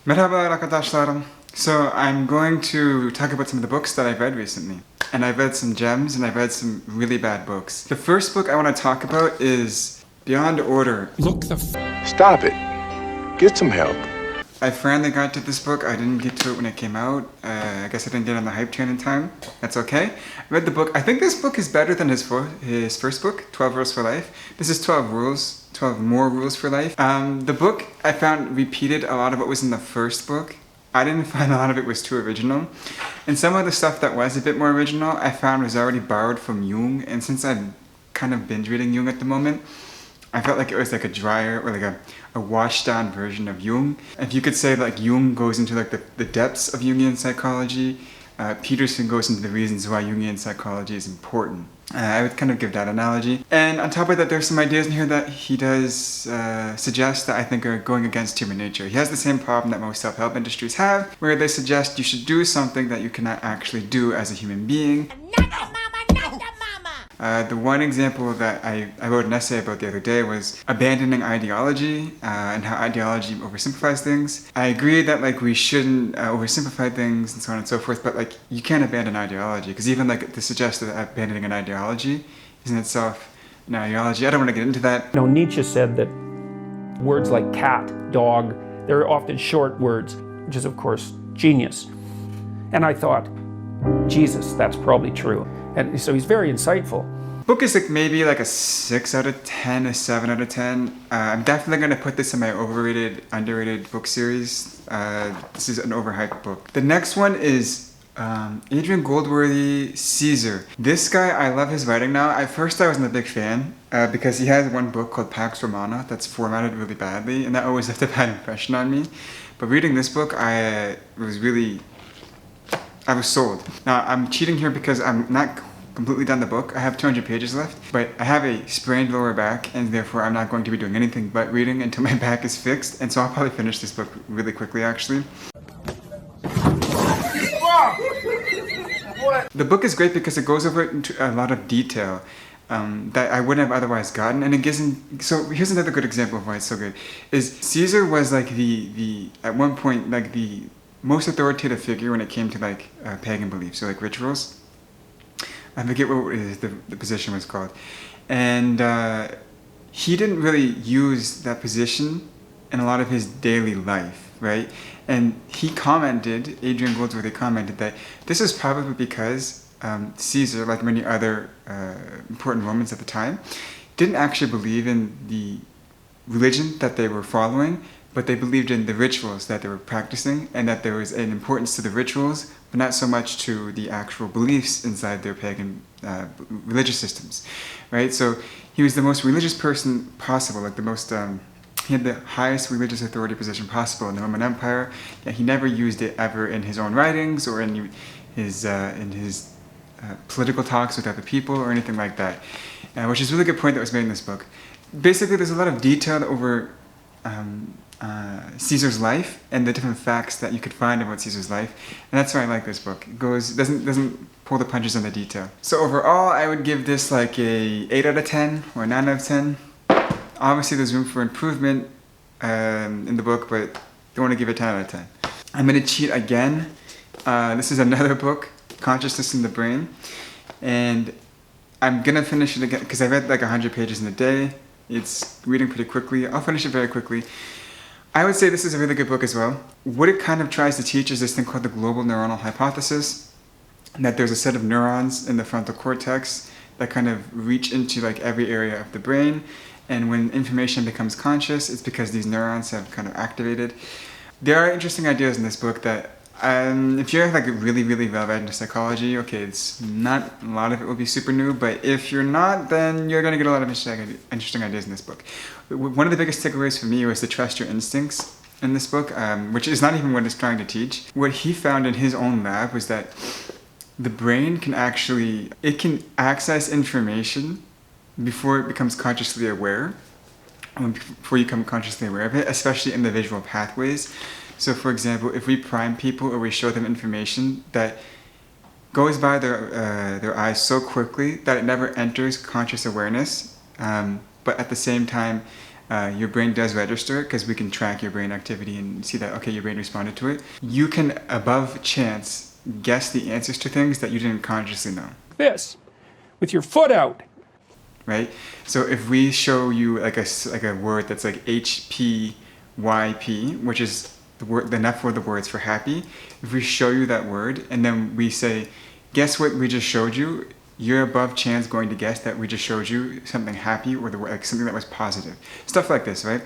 Merhaba arkadaşlarım. So I'm going to talk about some of the books that I've read recently. And I've read some gems and I've read some really bad books. The first book I want to talk about is Beyond Order. Stop it. Get some help. I finally got to this book. I didn't get to it when it came out. I guess I didn't get on the hype train in time. That's okay. I read the book. I think this book is better than his first book, 12 Rules for Life. This is 12 rules, 12 more rules for life. The book I found repeated a lot of what was in the first book. I didn't find a lot of it was too original. And some of the stuff that was a bit more original I found was already borrowed from Jung. And since I'm kind of binge reading Jung at the moment, I felt like it was like a drier or like a washed down version of Jung. If you could say like Jung goes into like the depths of Jungian psychology, Peterson goes into the reasons why Jungian psychology is important. I would kind of give that analogy. And on top of that, there's some ideas in here that he does suggest that I think are going against human nature. He has the same problem that most self-help industries have, where they suggest you should do something that you cannot actually do as a human being. The one example that I wrote an essay about the other day was abandoning ideology and how ideology oversimplifies things. I agree that like we shouldn't oversimplify things and so on and so forth, but like you can't abandon ideology because even like to suggest that abandoning an ideology is in itself an ideology. I don't want to get into that. You know, Nietzsche said that words like cat, dog, they're often short words, which is of course genius. And I thought, Jesus, that's probably true. And so he's very insightful. Book is like maybe like a 6 out of 10, a 7 out of 10. I'm definitely going to put this in my overrated, underrated book series. This is an overhyped book. The next one is Adrian Goldsworthy, Caesar. This guy, I love his writing now. At first I wasn't a big fan because he has one book called Pax Romana that's formatted really badly, and that always left a bad impression on me. But reading this book, I was sold. Now, I'm cheating here because I'm not completely done the book. I have 200 pages left, but I have a sprained lower back, and therefore I'm not going to be doing anything but reading until my back is fixed, and so I'll probably finish this book really quickly, actually. The book is great because it goes over into a lot of detail that I wouldn't have otherwise gotten, and it gives so here's another good example of why it's so good, is Caesar was like the at one point, like the most authoritative figure when it came to like pagan beliefs, so like rituals. I forget what the position was called. And he didn't really use that position in a lot of his daily life, right? And he commented, Adrian Goldsworthy commented that this is probably because Caesar, like many other important Romans at the time, didn't actually believe in the religion that they were following, but they believed in the rituals that they were practicing, and that there was an importance to the rituals, but not so much to the actual beliefs inside their pagan religious systems, right? So he was the most religious person possible, like the most, he had the highest religious authority position possible in the Roman Empire, yet he never used it ever in his own writings or in his political talks with other people or anything like that, which is a really good point that was made in this book. Basically, there's a lot of detail over Caesar's life and the different facts that you could find about Caesar's life, and that's why I like this book. It doesn't pull the punches on the detail. So overall, I would give this like a 8 out of 10 or a 9 out of 10. Obviously, there's room for improvement in the book, but don't want to give it 10 out of 10. I'm gonna cheat again. This is another book, Consciousness in the Brain, and I'm gonna finish it again because I read like 100 pages in a day. It's reading pretty quickly. I'll finish it very quickly. I would say this is a really good book as well. What it kind of tries to teach is this thing called the global neuronal hypothesis, that there's a set of neurons in the frontal cortex that kind of reach into like every area of the brain, and when information becomes conscious, it's because these neurons have kind of activated. There are interesting ideas in this book that if you're like really, really well read into psychology, okay, it's not, a lot of it will be super new, but if you're not, then you're going to get a lot of interesting ideas in this book. One of the biggest takeaways for me was to trust your instincts in this book, which is not even what it's trying to teach. What he found in his own lab was that the brain can actually, it can access information before it becomes consciously aware, before you become consciously aware of it, especially in the visual pathways. So for example, if we prime people or we show them information that goes by their eyes so quickly that it never enters conscious awareness, but at the same time your brain does register it because we can track your brain activity and see that, okay, your brain responded to it. You can, above chance, guess the answers to things that you didn't consciously know. This, with your foot out. Right? So if we show you like a word that's like HPYP, which is the enough of the words for happy, if we show you that word and then we say, guess what we just showed you, you're above chance going to guess that we just showed you something happy or like something that was positive. Stuff like this, right?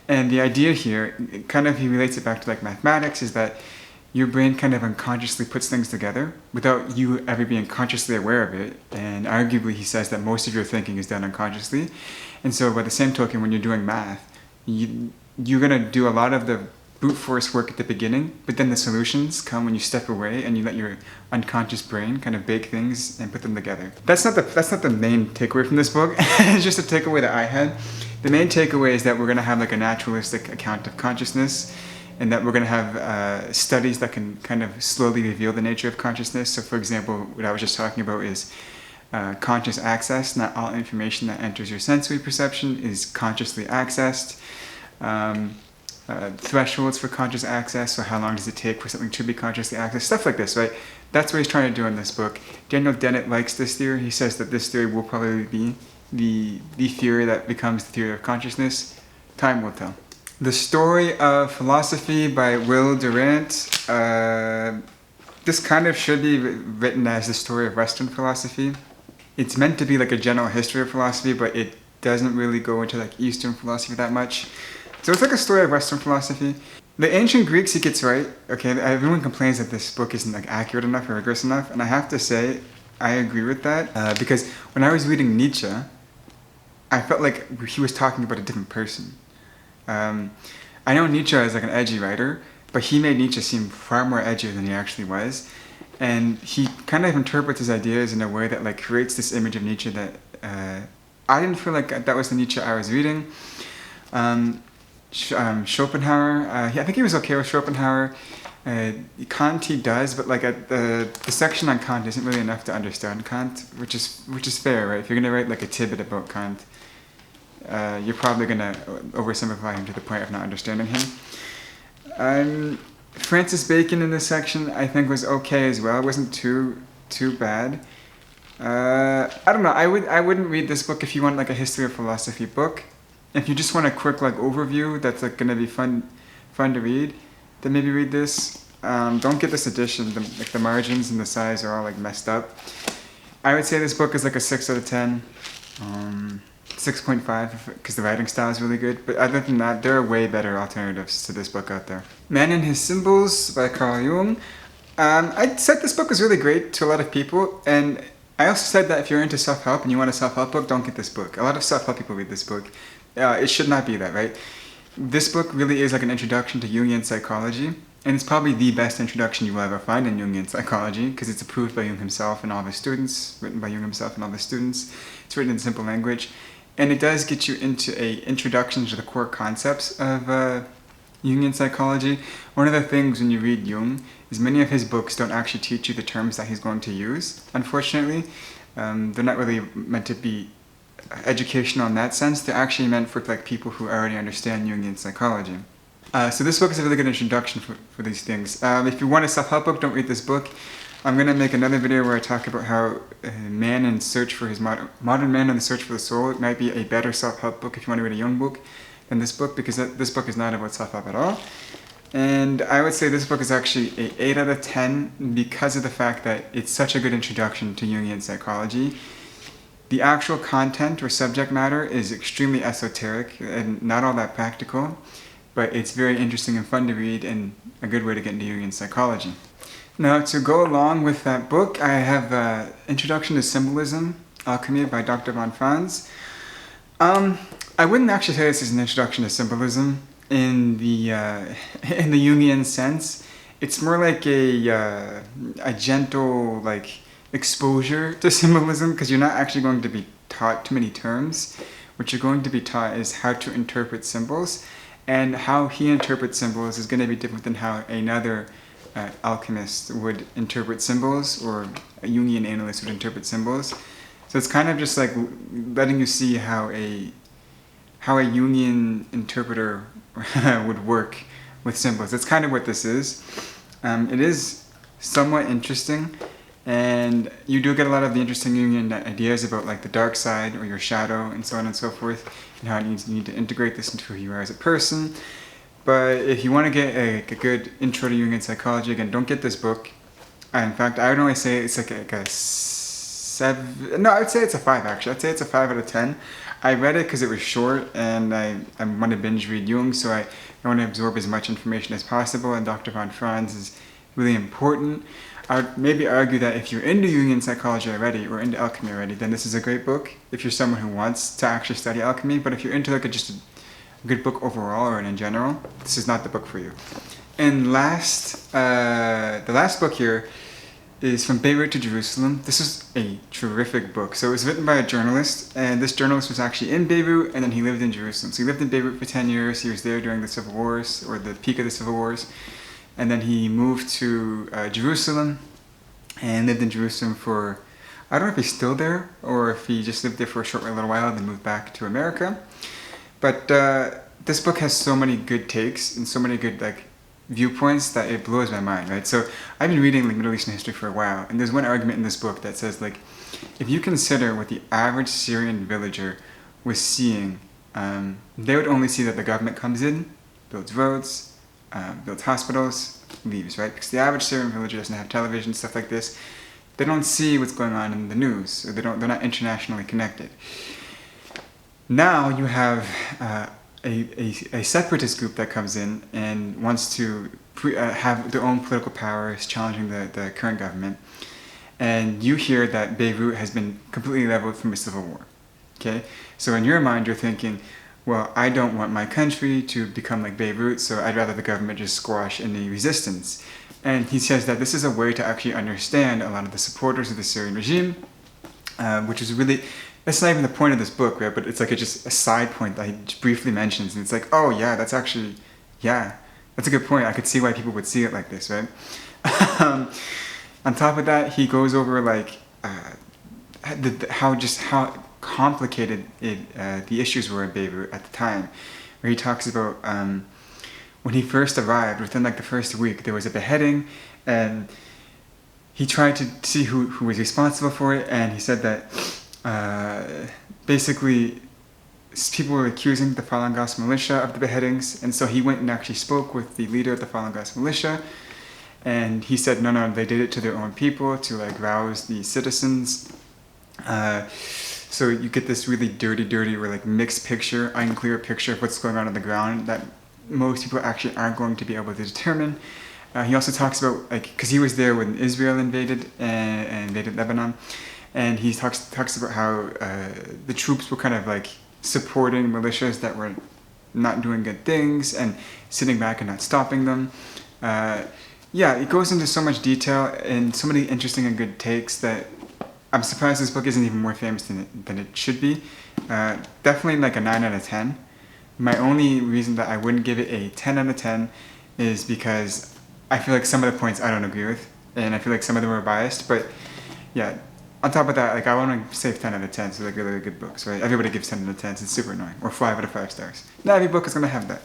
And the idea here, kind of he relates it back to like mathematics, is that your brain kind of unconsciously puts things together without you ever being consciously aware of it. And arguably he says that most of your thinking is done unconsciously. And so by the same token, when you're doing math, you're going to do a lot of the brute force work at the beginning, but then the solutions come when you step away and you let your unconscious brain kind of bake things and put them together. That's not the main takeaway from this book. It's just a takeaway that I had. The main takeaway is that we're going to have like a naturalistic account of consciousness, and that we're going to have studies that can kind of slowly reveal the nature of consciousness. So for example, what I was just talking about is conscious access. Not all information that enters your sensory perception is consciously accessed. Thresholds for conscious access, so how long does it take for something to be consciously accessed, stuff like this, right? That's what he's trying to do in this book. Daniel Dennett likes this theory. He says that this theory will probably be the theory that becomes the theory of consciousness. Time will tell. The Story of Philosophy by Will Durrant. This kind of should be written as the story of Western philosophy. It's meant to be like a general history of philosophy, but it doesn't really go into like Eastern philosophy that much. So it's like a story of Western philosophy. The ancient Greeks he gets right. Okay, everyone complains that this book isn't like accurate enough or rigorous enough, and I have to say I agree with that because when I was reading Nietzsche, I felt like he was talking about a different person. I know Nietzsche is like an edgy writer, but he made Nietzsche seem far more edgy than he actually was, and he kind of interprets his ideas in a way that like creates this image of Nietzsche that I didn't feel like that was the Nietzsche I was reading. Schopenhauer, I think he was okay with Schopenhauer. Kant he does, but like the section on Kant isn't really enough to understand Kant, which is fair, right? If you're gonna write like a tidbit about Kant, you're probably gonna oversimplify him to the point of not understanding him. Francis Bacon in this section I think was okay as well. It wasn't too bad. I don't know. I wouldn't read this book if you want like a history of philosophy book. If you just want a quick like overview that's like gonna be fun to read, then maybe read this. Don't get this edition. The margins and the size are all like messed up. I would say this book is like a 6 out of 10, 6.5 because the writing style is really good. But other than that, there are way better alternatives to this book out there. Man and His Symbols by Carl Jung. I said this book was really great to a lot of people, and I also said that if you're into self-help and you want a self-help book, don't get this book. A lot of self-help people read this book. It should not be that, right? This book really is like an introduction to Jungian psychology, and it's probably the best introduction you will ever find in Jungian psychology because it's approved by Jung himself and all of his students, written by Jung himself and all of his students. It's written in simple language, and it does get you into an introduction to the core concepts of Jungian psychology. One of the things when you read Jung is many of his books don't actually teach you the terms that he's going to use, unfortunately. They're not really meant to be educational in that sense. They're actually meant for like people who already understand Jungian psychology. So this book is a really good introduction for these things. If you want a self-help book, don't read this book. I'm going to make another video where I talk about how Man in Search for His Modern Man in the Search for the Soul. It might be a better self-help book if you want to read a Jung book than this book, because this book is not about self-help at all. And I would say this book is actually an 8 out of 10 because of the fact that it's such a good introduction to Jungian psychology. The actual content or subject matter is extremely esoteric and not all that practical, but it's very interesting and fun to read and a good way to get into Jungian psychology. Now, to go along with that book, I have Introduction to Symbolism, Alchemy by Dr. von Franz. I wouldn't actually say this is an introduction to symbolism in the Jungian sense. It's more like a gentle like exposure to symbolism, because you're not actually going to be taught too many terms. What you're going to be taught is how to interpret symbols, and how he interprets symbols is going to be different than how another alchemist would interpret symbols, or a Jungian analyst would interpret symbols. So it's kind of just like letting you see how a how a Jungian interpreter would work with symbols. That's kind of what this is. It is somewhat interesting, and you do get a lot of the interesting Jungian ideas about like the dark side or your shadow and so on and so forth, and how you need to integrate this into who you are as a person. But if you want to get a good intro to Jungian psychology, again, don't get this book. In fact, I would only say it's like a 7. No, I would say it's a 5 actually. I'd say it's a 5 out of 10. I read it because it was short, and I want to binge read Jung, so I want to absorb as much information as possible, and Dr. von Franz is really important. I would maybe argue that if you're into Jungian psychology already, or into alchemy already, then this is a great book if you're someone who wants to actually study alchemy. But if you're into like just a good book overall or in general, this is not the book for you. And the last book here is From Beirut to Jerusalem. This is a terrific book. So it was written by a journalist, and this journalist was actually in Beirut, and then he lived in Jerusalem. So he lived in Beirut for 10 years. He was there during the Civil Wars, or the peak of the Civil Wars. And then he moved to Jerusalem, and lived in Jerusalem for, I don't know if he's still there, or if he just lived there for a short little while and then moved back to America. But this book has so many good takes, and so many good like viewpoints that it blows my mind, right? So I've been reading like Middle Eastern history for a while, and there's one argument in this book that says like, if you consider what the average Syrian villager was seeing, they would only see that the government comes in, builds roads, builds hospitals, leaves, right? Because the average Syrian villager doesn't have television, stuff like this. They don't see what's going on in the news, or they're not internationally connected. Now you have a separatist group that comes in and wants to have their own political powers, challenging the current government. And you hear that Beirut has been completely leveled from a civil war. Okay? So in your mind, you're thinking, well, I don't want my country to become like Beirut, so I'd rather the government just squash any resistance. And he says that this is a way to actually understand a lot of the supporters of the Syrian regime, which is really, that's not even the point of this book, right? But it's like just a side point that he briefly mentions, and it's like, oh yeah, that's actually, yeah, that's a good point. I could see why people would see it like this, right? On top of that, he goes over like how complicated the issues were in Beirut at the time, where he talks about when he first arrived, within like the first week, there was a beheading, and he tried to see who was responsible for it, and he said that basically people were accusing the Falun Gong militia of the beheadings, and so he went and actually spoke with the leader of the Falun Gong militia, and he said no, they did it to their own people to like rouse the citizens. So you get this really dirty or like mixed picture, unclear picture of what's going on the ground that most people actually aren't going to be able to determine. He also talks about, like, because he was there when Israel invaded Lebanon, and he talks about how the troops were kind of like supporting militias that were not doing good things and sitting back and not stopping them. Yeah, it goes into so much detail and so many interesting and good takes that I'm surprised this book isn't even more famous than it should be. Definitely like a 9 out of 10. My only reason that I wouldn't give it a 10 out of 10 is because I feel like some of the points I don't agree with, and I feel like some of them are biased, but yeah, on top of that, like I want to say 10 out of 10, so like really good books, right? Everybody gives 10 out of 10, so it's super annoying, or 5 out of 5 stars. Not every book is going to have that.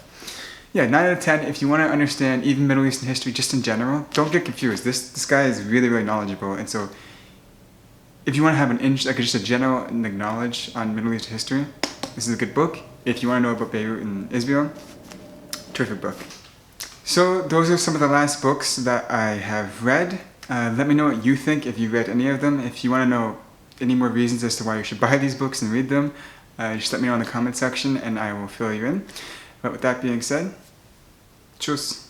Yeah, 9 out of 10, if you want to understand even Middle Eastern history just in general, don't get confused. This guy is really knowledgeable, and so if you want to have just a general knowledge on Middle Eastern history, this is a good book. If you want to know about Beirut and Israel, terrific book. So those are some of the last books that I have read. Let me know what you think, if you read any of them. If you want to know any more reasons as to why you should buy these books and read them, just let me know in the comment section and I will fill you in. But with that being said, tschüss.